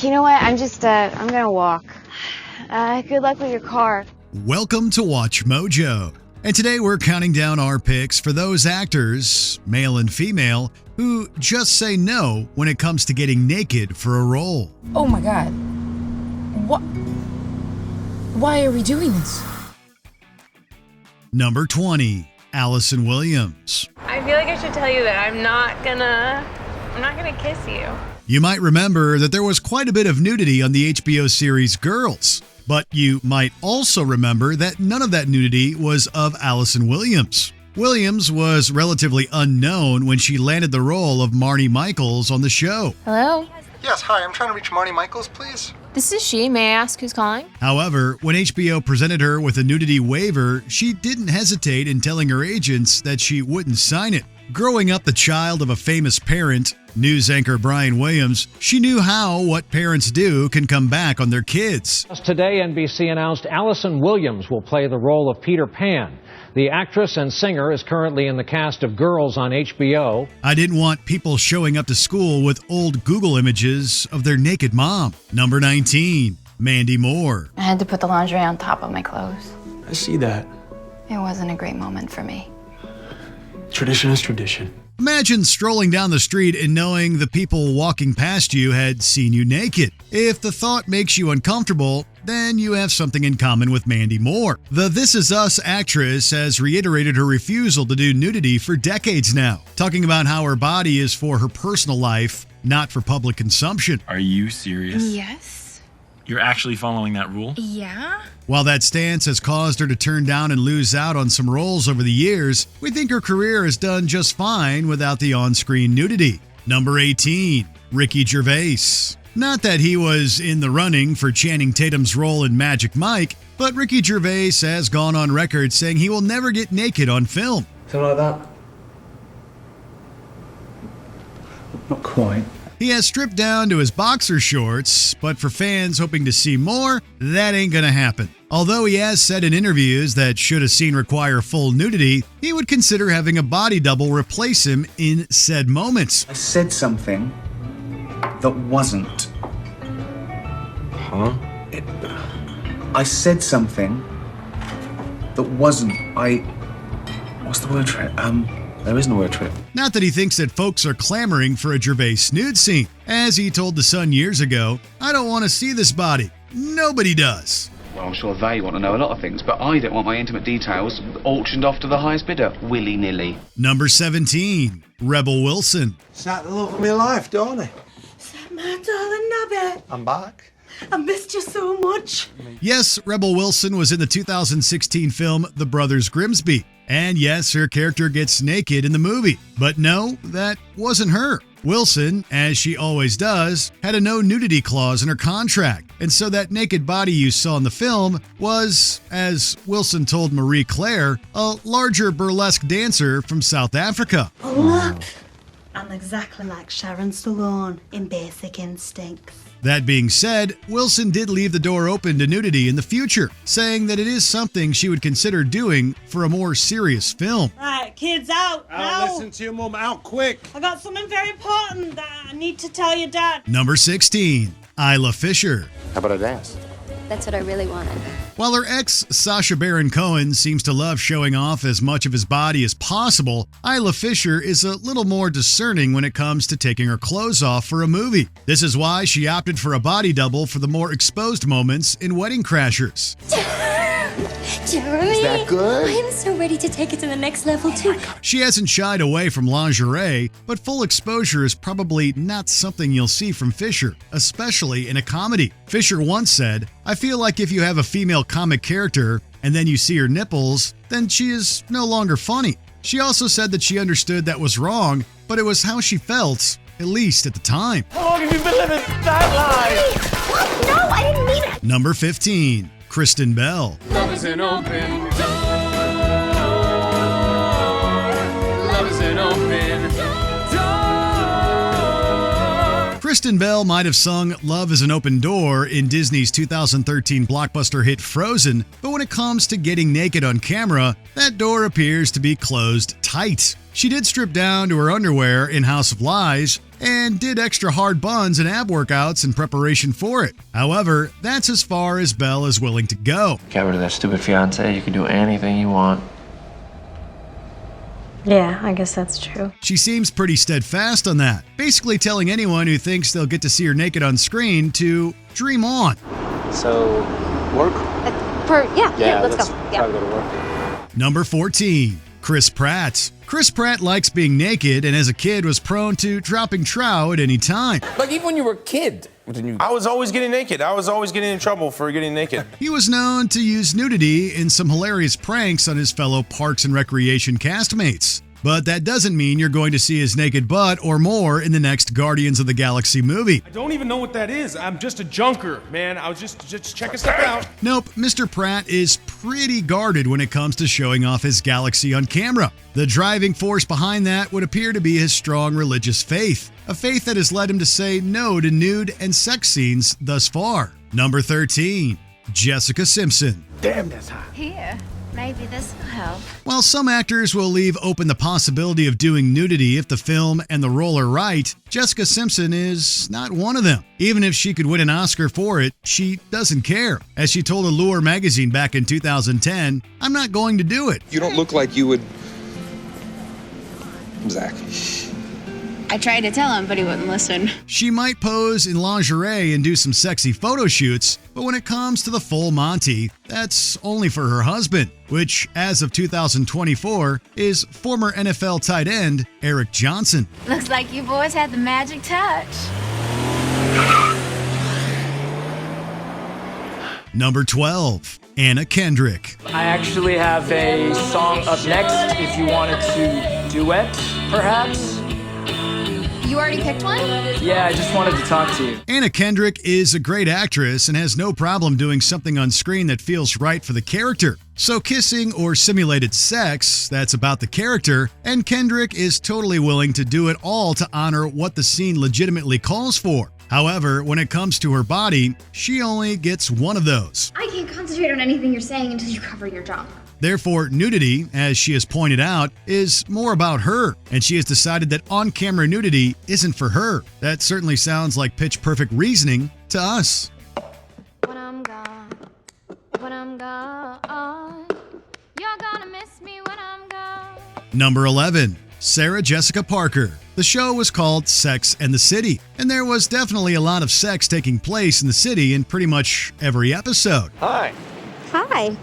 You know what? I'm gonna walk. Good luck with your car. Welcome to Watch Mojo. And today we're counting down our picks for those actors, male and female, who just say no when it comes to getting naked for a role. Oh my God. What? Why are we doing this? Number 20, Allison Williams. I feel like I should tell you that I'm not gonna kiss you. You might remember that there was quite a bit of nudity on the HBO series Girls, but you might also remember that none of that nudity was of Allison Williams. Williams was relatively unknown when she landed the role of Marnie Michaels on the show. Hello? Yes, hi, I'm trying to reach Marnie Michaels, please. This is she. May I ask who's calling? However, when HBO presented her with a nudity waiver, she didn't hesitate in telling her agents that she wouldn't sign it. Growing up the child of a famous parent, news anchor Brian Williams, she knew how what parents do can come back on their kids. Today, NBC announced Allison Williams will play the role of Peter Pan. The actress and singer is currently in the cast of Girls on HBO. I didn't want people showing up to school with old Google images of their naked mom. Number 19, Mandy Moore. I had to put the lingerie on top of my clothes. I see that. It wasn't a great moment for me. Tradition is tradition. Imagine strolling down the street and knowing the people walking past you had seen you naked. If the thought makes you uncomfortable, then you have something in common with Mandy Moore. The This Is Us actress has reiterated her refusal to do nudity for decades now, talking about how her body is for her personal life, not for public consumption. Are you serious? Yes. You're actually following that rule? Yeah. While that stance has caused her to turn down and lose out on some roles over the years, we think her career has done just fine without the on-screen nudity. Number 18, Ricky Gervais. Not that he was in the running for Channing Tatum's role in Magic Mike, but Ricky Gervais has gone on record saying he will never get naked on film. Something like that? Not quite. He has stripped down to his boxer shorts, but for fans hoping to see more, that ain't gonna happen. Although he has said in interviews that should a scene require full nudity, he would consider having a body double replace him in said moments. I said something that wasn't. Huh? I said something that wasn't. What's the word for it? There isn't a word for it. Not that he thinks that folks are clamoring for a Gervais nude scene. As he told The Sun years ago, I don't want to see this body. Nobody does. Well, I'm sure they want to know a lot of things, but I don't want my intimate details auctioned off to the highest bidder, willy-nilly. Number 17, Rebel Wilson. It's not the love of my life, don't it? My darling Nabbit. I'm back. I missed you so much. Yes, Rebel Wilson was in the 2016 film The Brothers Grimsby. And yes, her character gets naked in the movie. But no, that wasn't her. Wilson, as she always does, had a no nudity clause in her contract. And so that naked body you saw in the film was, as Wilson told Marie Claire, a larger burlesque dancer from South Africa. Oh, look. I'm exactly like Sharon Stallone in Basic Instincts. That being said, Wilson did leave the door open to nudity in the future, saying that it is something she would consider doing for a more serious film. Right, kids out now. Listen to your mum, out quick. I got something very important that I need to tell your dad. Number 16, Isla Fisher. How about a dance? That's what I really wanted. While her ex, Sacha Baron Cohen, seems to love showing off as much of his body as possible, Isla Fisher is a little more discerning when it comes to taking her clothes off for a movie. This is why she opted for a body double for the more exposed moments in Wedding Crashers. Jeremy, Is that good? I am so ready to take it to the next level, too. She hasn't shied away from lingerie, but full exposure is probably not something you'll see from Fisher, especially in a comedy. Fisher once said, I feel like if you have a female comic character and then you see her nipples, then she is no longer funny. She also said that she understood that was wrong, but it was how she felt, at least at the time. How long have you been living that life? What? No, I didn't mean it. Number 15, Kristen Bell. Love is an open door. Love is an open door. Kristen Bell might have sung Love is an Open Door in Disney's 2013 blockbuster hit Frozen, but when it comes to getting naked on camera, that door appears to be closed tight. She did strip down to her underwear in House of Lies, and did extra hard buns and ab workouts in preparation for it. However, that's as far as Bell is willing to go. Get rid of that stupid fiance, you can do anything you want. Yeah, I guess that's true. She seems pretty steadfast on that, basically telling anyone who thinks they'll get to see her naked on screen to dream on. So, work? Yeah, let's go. Go to work. Number 14, Chris Pratt. Chris Pratt likes being naked and as a kid was prone to dropping trow at any time. Like, even when you were a kid, didn't you? I was always getting naked. I was always getting in trouble for getting naked. He was known to use nudity in some hilarious pranks on his fellow Parks and Recreation castmates. But that doesn't mean you're going to see his naked butt or more in the next Guardians of the Galaxy movie. I don't even know what that is. I'm just a junker, man. I was just checking stuff out. Nope, Mr. Pratt is pretty guarded when it comes to showing off his galaxy on camera. The driving force behind that would appear to be his strong religious faith, a faith that has led him to say no to nude and sex scenes thus far. Number 13, Jessica Simpson. Damn, that's hot. Here, maybe this will help. While some actors will leave open the possibility of doing nudity if the film and the role are right, Jessica Simpson is not one of them. Even if she could win an Oscar for it, she doesn't care. As she told Allure magazine back in 2010, "I'm not going to do it." You don't look like you would... Zach. I tried to tell him, but he wouldn't listen. She might pose in lingerie and do some sexy photo shoots, but when it comes to the full Monty, that's only for her husband, which, as of 2024, is former NFL tight end Eric Johnson. Looks like you boys had the magic touch. Number 12, Anna Kendrick. I actually have a song up next if you wanted to duet, perhaps. You already picked one? Yeah, I just wanted to talk to you. Anna Kendrick is a great actress and has no problem doing something on screen that feels right for the character. So kissing or simulated sex, that's about the character, and Kendrick is totally willing to do it all to honor what the scene legitimately calls for. However, when it comes to her body, she only gets one of those. I can't concentrate on anything you're saying until you cover your junk. Therefore, nudity, as she has pointed out, is more about her, and she has decided that on-camera nudity isn't for her. That certainly sounds like pitch-perfect reasoning to us. When I'm gone, you're gonna miss me when I'm gone. Number 11, Sarah Jessica Parker. The show was called Sex and the City, and there was definitely a lot of sex taking place in the city in pretty much every episode. Hi. Hi.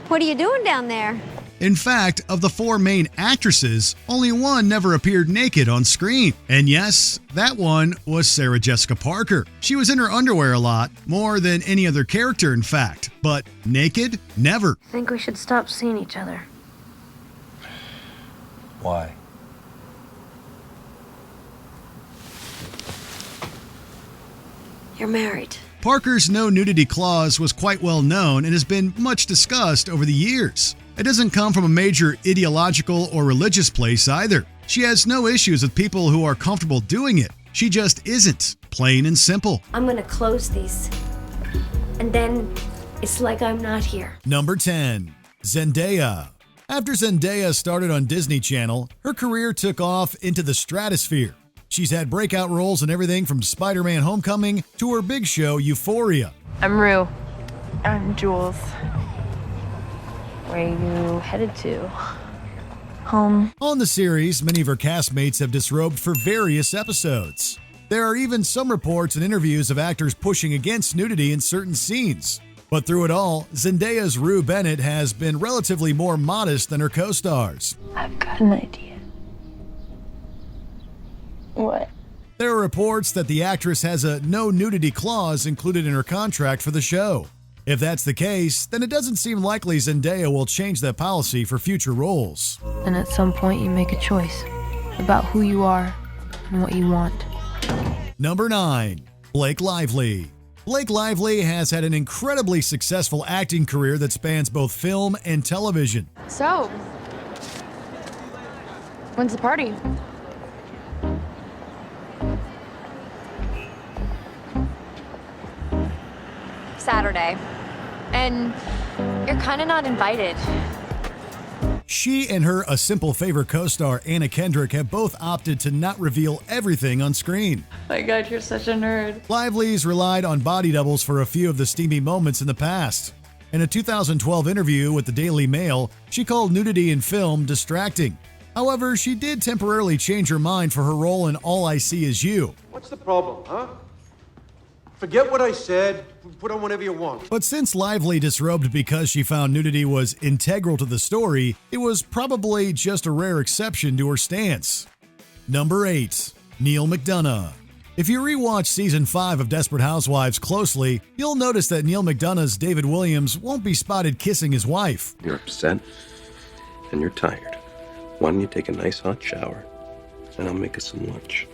What are you doing down there? In fact, of the 4 main actresses, only one never appeared naked on screen. And yes, that one was Sarah Jessica Parker. She was in her underwear a lot, more than any other character in fact, but naked? Never. I think we should stop seeing each other. Why? You're married. Parker's no nudity clause was quite well known and has been much discussed over the years. It doesn't come from a major ideological or religious place either. She has no issues with people who are comfortable doing it. She just isn't, plain and simple. I'm gonna close these, and then it's like I'm not here. Number 10, Zendaya. After Zendaya started on Disney Channel, her career took off into the stratosphere. She's had breakout roles in everything from Spider-Man Homecoming to her big show, Euphoria. I'm Rue. I'm Jules. Where are you headed to? Home. On the series, many of her castmates have disrobed for various episodes. There are even some reports and interviews of actors pushing against nudity in certain scenes. But through it all, Zendaya's Rue Bennett has been relatively more modest than her co-stars. I've got an idea. What? There are reports that the actress has a no nudity clause included in her contract for the show. If that's the case, then it doesn't seem likely Zendaya will change that policy for future roles. And at some point you make a choice about who you are and what you want. Number 9, Blake Lively. Blake Lively has had an incredibly successful acting career that spans both film and television. So, when's the party? Saturday. And you're kind of not invited. She and her A Simple Favor co-star Anna Kendrick have both opted to not reveal everything on screen. My God, you're such a nerd. Lively's relied on body doubles for a few of the steamy moments in the past. In a 2012 interview with the Daily Mail, she called nudity in film distracting. However, she did temporarily change her mind for her role in All I See Is You. What's the problem, huh? Forget what I said. Put on whatever you want. But since Lively disrobed because she found nudity was integral to the story, it was probably just a rare exception to her stance. Number 8. Neal McDonough. If you rewatch Season 5 of Desperate Housewives closely, you'll notice that Neal McDonough's David Williams won't be spotted kissing his wife. You're upset and you're tired. Why don't you take a nice hot shower and I'll make us some lunch.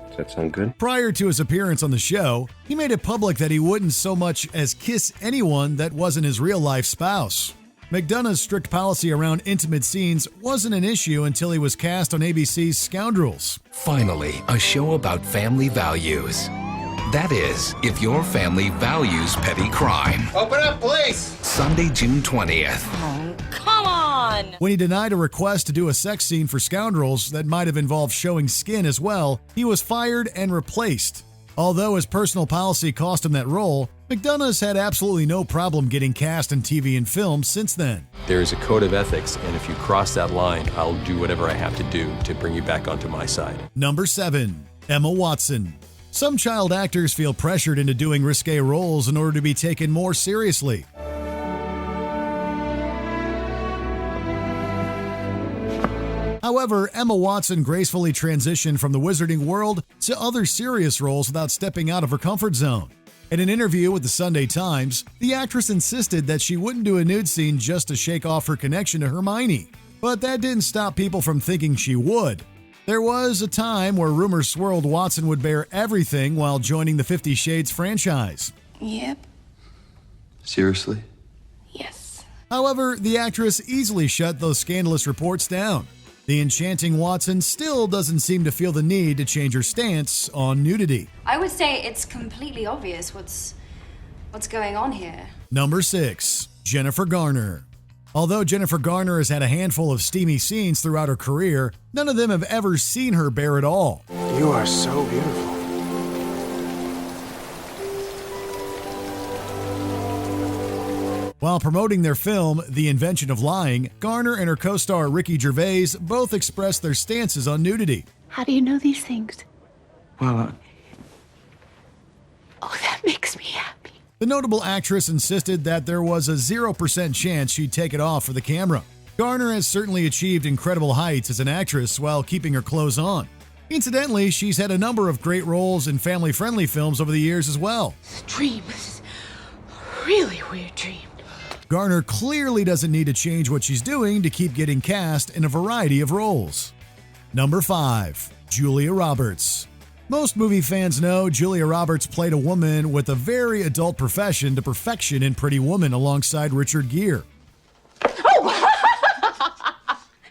Does that sound good? Prior to his appearance on the show, he made it public that he wouldn't so much as kiss anyone that wasn't his real-life spouse. McDonough's strict policy around intimate scenes wasn't an issue until he was cast on ABC's Scoundrels. Finally, a show about family values. That is, if your family values petty crime. Open up, please! Sunday, June 20th. Oh, come on! When he denied a request to do a sex scene for Scoundrels that might have involved showing skin as well, he was fired and replaced. Although his personal policy cost him that role, McDonough's had absolutely no problem getting cast in TV and film since then. There is a code of ethics, and if you cross that line, I'll do whatever I have to do to bring you back onto my side. Number 7. Emma Watson. Some child actors feel pressured into doing risque roles in order to be taken more seriously. However, Emma Watson gracefully transitioned from the wizarding world to other serious roles without stepping out of her comfort zone. In an interview with the Sunday Times, the actress insisted that she wouldn't do a nude scene just to shake off her connection to Hermione. But that didn't stop people from thinking she would. There was a time where rumors swirled Watson would bear everything while joining the 50 Shades franchise. Yep. Seriously? Yes. However, the actress easily shut those scandalous reports down. The enchanting Watson still doesn't seem to feel the need to change her stance on nudity. I would say it's completely obvious what's going on here. Number 6. Jennifer Garner. Although Jennifer Garner has had a handful of steamy scenes throughout her career, none of them have ever seen her bare it all. You are so beautiful. While promoting their film, The Invention of Lying, Garner and her co-star Ricky Gervais both expressed their stances on nudity. How do you know these things? Well, Oh, that makes me happy. The notable actress insisted that there was a 0% chance she'd take it off for the camera. Garner has certainly achieved incredible heights as an actress while keeping her clothes on. Incidentally, she's had a number of great roles in family-friendly films over the years as well. Dream. This is a really weird dream. Garner clearly doesn't need to change what she's doing to keep getting cast in a variety of roles. Number 5. Julia Roberts. Most movie fans know Julia Roberts played a woman with a very adult profession to perfection in Pretty Woman alongside Richard Gere.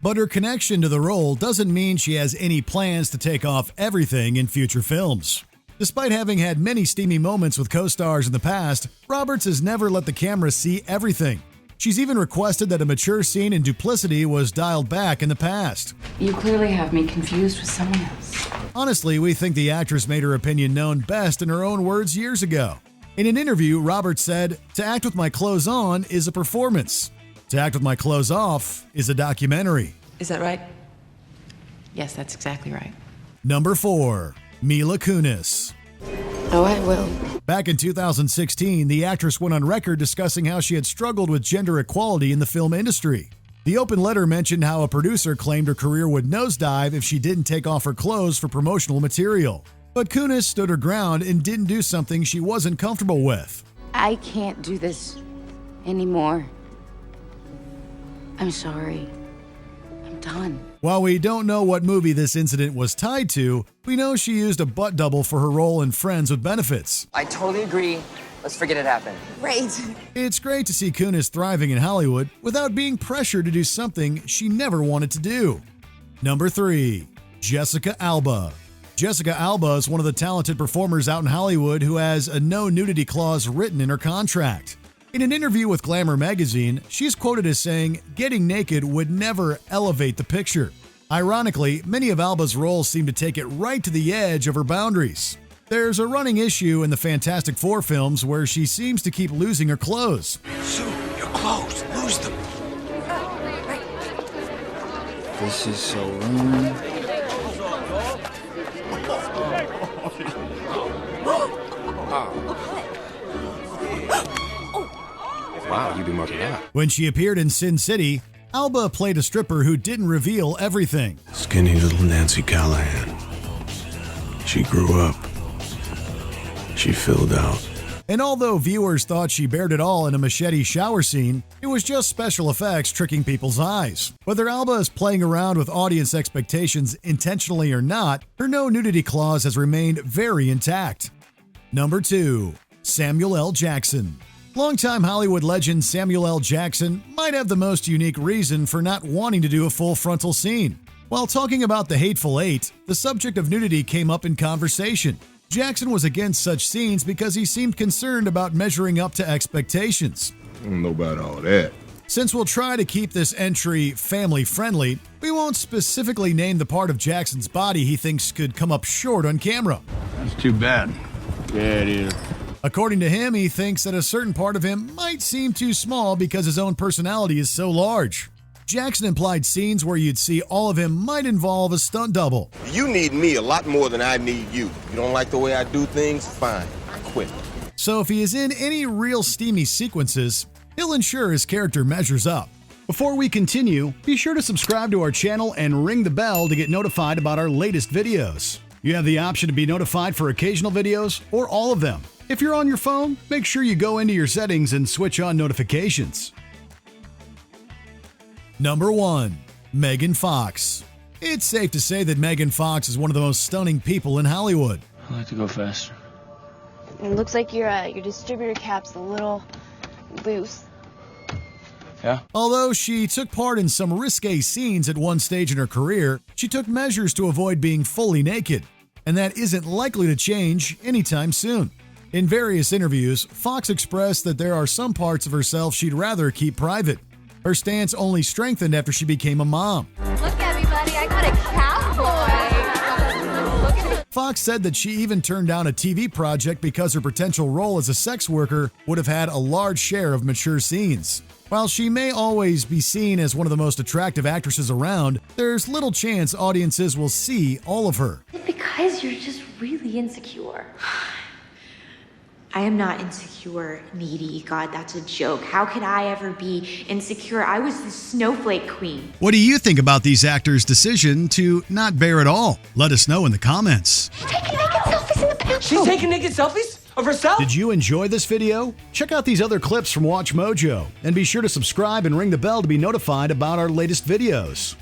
But her connection to the role doesn't mean she has any plans to take off everything in future films. Despite having had many steamy moments with co-stars in the past, Roberts has never let the camera see everything. She's even requested that a mature scene in Duplicity was dialed back in the past. You clearly have me confused with someone else. Honestly, we think the actress made her opinion known best in her own words years ago. In an interview, Roberts said, "To act with my clothes on is a performance. To act with my clothes off is a documentary." Is that right? Yes, that's exactly right. Number 4. Mila Kunis. Oh, I will. Back in 2016, the actress went on record discussing how she had struggled with gender equality in the film industry. The open letter mentioned how a producer claimed her career would nosedive if she didn't take off her clothes for promotional material. But Kunis stood her ground and didn't do something she wasn't comfortable with. I can't do this anymore. I'm sorry. I'm done. While we don't know what movie this incident was tied to, we know she used a butt double for her role in Friends with Benefits. I totally agree. Let's forget it happened. Great. It's great to see Kunis thriving in Hollywood without being pressured to do something she never wanted to do. Number 3. Jessica Alba. Jessica Alba is one of the talented performers out in Hollywood who has a no nudity clause written in her contract. In an interview with Glamour magazine, she's quoted as saying, "Getting naked would never elevate the picture." Ironically, many of Alba's roles seem to take it right to the edge of her boundaries. There's a running issue in the Fantastic Four films where she seems to keep losing her clothes. Sue, your clothes, lose them. This is so wrong. Wow, you be marking out. When she appeared in Sin City, Alba played a stripper who didn't reveal everything. Skinny little Nancy Callahan. She grew up. She filled out. And although viewers thought she bared it all in a machete shower scene, it was just special effects tricking people's eyes. Whether Alba is playing around with audience expectations intentionally or not, her no nudity clause has remained very intact. Number 2. Samuel L. Jackson. Longtime Hollywood legend Samuel L. Jackson might have the most unique reason for not wanting to do a full frontal scene. While talking about The Hateful Eight, the subject of nudity came up in conversation. Jackson was against such scenes because he seemed concerned about measuring up to expectations. I don't know about all of that. Since we'll try to keep this entry family-friendly, we won't specifically name the part of Jackson's body he thinks could come up short on camera. That's too bad. Yeah, it is. According to him, he thinks that a certain part of him might seem too small because his own personality is so large. Jackson implied scenes where you'd see all of him might involve a stunt double. You need me a lot more than I need you. You don't like the way I do things? Fine. Quit. So if he is in any real steamy sequences, he'll ensure his character measures up. Before we continue, be sure to subscribe to our channel and ring the bell to get notified about our latest videos. You have the option to be notified for occasional videos or all of them. If you're on your phone, make sure you go into your settings and switch on notifications. Number 1. Megan Fox. It's safe to say that Megan Fox is one of the most stunning people in Hollywood. I like to go faster. It looks like your distributor cap's a little loose. Yeah? Although she took part in some risque scenes at one stage in her career, she took measures to avoid being fully naked, and that isn't likely to change anytime soon. In various interviews, Fox expressed that there are some parts of herself she'd rather keep private. Her stance only strengthened after she became a mom. Look at me, buddy. I got a cowboy. Fox said that she even turned down a TV project because her potential role as a sex worker would have had a large share of mature scenes. While she may always be seen as one of the most attractive actresses around, there's little chance audiences will see all of her. Because you're just really insecure. I am not insecure, needy. God, that's a joke. How could I ever be insecure? I was the snowflake queen. What do you think about these actors' decision to not bear it all? Let us know in the comments. She's taking naked selfies in the bathroom. She's taking naked selfies of herself? Did you enjoy this video? Check out these other clips from WatchMojo, and be sure to subscribe and ring the bell to be notified about our latest videos.